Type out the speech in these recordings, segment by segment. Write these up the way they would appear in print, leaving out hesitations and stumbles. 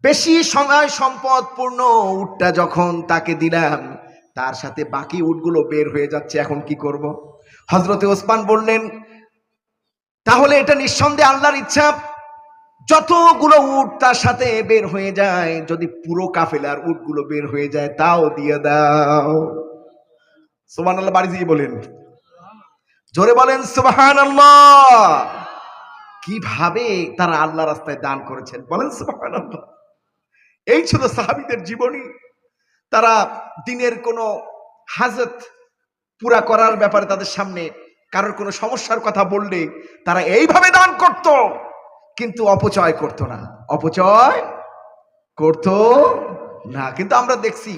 বেশি সময় সম্পদপূর্ণ উটটা যখন তাকে দিলাম, তার সাথে বাকি উটগুলো বের হয়ে যাচ্ছে, এখন কি করব? হযরতে ওসমান বললেন, তাহলে এটা নিঃসন্দেহে আল্লাহর ইচ্ছা, যতগুলো উট তার সাথে বের হয়ে যায়, যদি পুরো কাফেলার উটগুলো বের হয়ে যায় তাও দিয়ে দাও। সুবহানাল্লাহ বাড়ি দিয়ে বলেন, জোরে বলেন সুবহানাল্লাহ। কিভাবে তারা আল্লাহ রাস্তায় দান করেছেন, বলেন সুবহানাল্লাহ। এই ছিল সাহাবীদের জীবনী। তারা দিনের কোনো হাজত পুরা করার ব্যাপারে তাদের সামনে কারোর কোনো সমস্যার কথা বললে তারা এইভাবে দান করত, কিন্তু অপচয় করত না, অপচয় করত না। কিন্তু আমরা দেখছি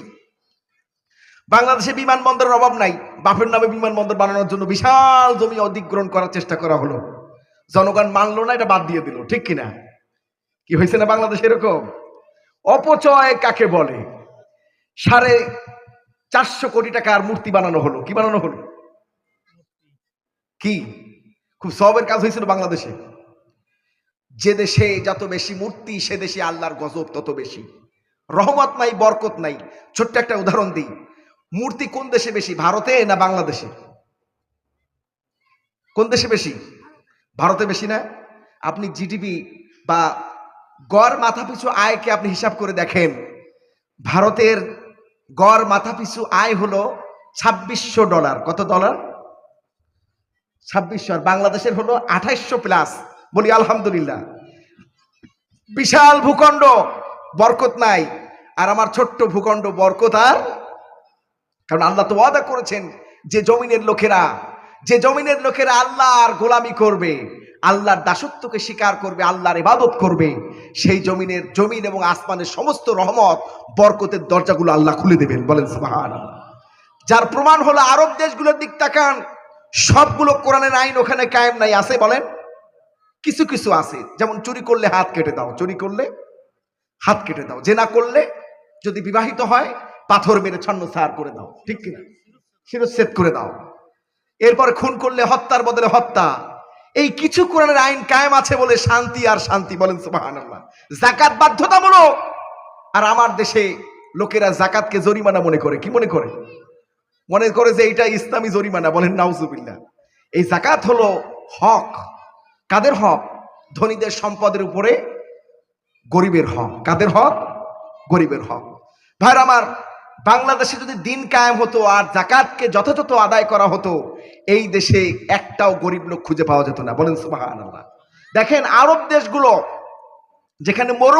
বাংলাদেশে বিমানবন্দরের অভাব নাই, বাপের নামে বিমানবন্দর বানানোর জন্য বিশাল জমি অধিগ্রহণ করার চেষ্টা করা হলো, জনগণ মানলো না, এটা বাদ দিয়ে দিল, ঠিক কিনা? কি হয়েছে না বাংলাদেশে এরকম? অপচয় কাকে বলে? 450 কোটি টাকার মূর্তি বানানো হলো। কি বানানো হলো? কি খুব সওয়াবের কাজ হয়েছিল বাংলাদেশে। যে দেশে যত বেশি মূর্তি, সে দেশে আল্লাহর গজব তত বেশি, রহমত নাই, বরকত নাই। ছোট্ট একটা উদাহরণ দিই, মূর্তি কোন দেশে বেশি, ভারতে না বাংলাদেশে? কোন দেশে বেশি? ভারতে বেশি না? আপনি জিডিপি বা গড় মাথাপিছু আয়কে আপনি হিসাব করে দেখেন, ভারতের গড় মাথাপিছু আয় হলো $2600। কত ডলার? 2600। আর বাংলাদেশের হলো 2800 প্লাস। বলি আলহামদুলিল্লাহ। বিশাল ভূখণ্ড, বরকত নাই, আর আমার ছোট্ট ভূখণ্ড বরকত। আর কারণ আল্লাহ তো ওয়াদা করেছেন যে জমিনের লোকেরা আল্লাহর গোলামি করবে, আল্লাহর দাসত্বকে স্বীকার করবে, আল্লাহর ইবাদত করবে, সেই জমিন এবং আসমানের সমস্ত রহমত বরকতের দরজাগুলো আল্লাহ খুলে দেবেন, বলেন সুবহানাল্লাহ। যার প্রমাণ হলো আরব দেশগুলোর দিক তাকান, সবগুলো কোরআনের আইন ওখানে কায়েম নাই, আছে বলেন? কিছু কিছু আছে, যেমন চুরি করলে হাত কেটে দাও, চুরি করলে হাত কেটে দাও, জেনা করলে যদি বিবাহিত হয় পাথর মেরে ছন্নছাড় করে দাও, ঠিক কিনা? শিরচ্ছেদ করে দাও। এরপরে খুন করলে হত্যার বদলে হত্যা। এই কিছু কোরআনের আইন কায়েম আছে বলে শান্তি আর শান্তি, বলেন সুবহানাল্লাহ। যাকাত বাধ্যতামূলক, আর আমার দেশে লোকেরা যাকাতকে জরিমানা মনে করে। কি মনে করে? মনে করে যে এটা ইসলামী জরিমানা, বলেন নাউজুবিল্লাহ। এই যাকাত হলো হক। কাদের হক? ধনীদের সম্পদের উপরে গরিবের হক। কাদের হক? গরিবের হক। ভাইরা আমার, বাংলাদেশে যদি দিন কায়েম হতো আর যাকাতকে যথাযথ আদায় করা হতো, এই দেশে একটাও গরিব লোক খুঁজে পাওয়া যেত না, বলেন সুবহানাল্লাহ। দেখেন আরব দেশগুলো যেখানে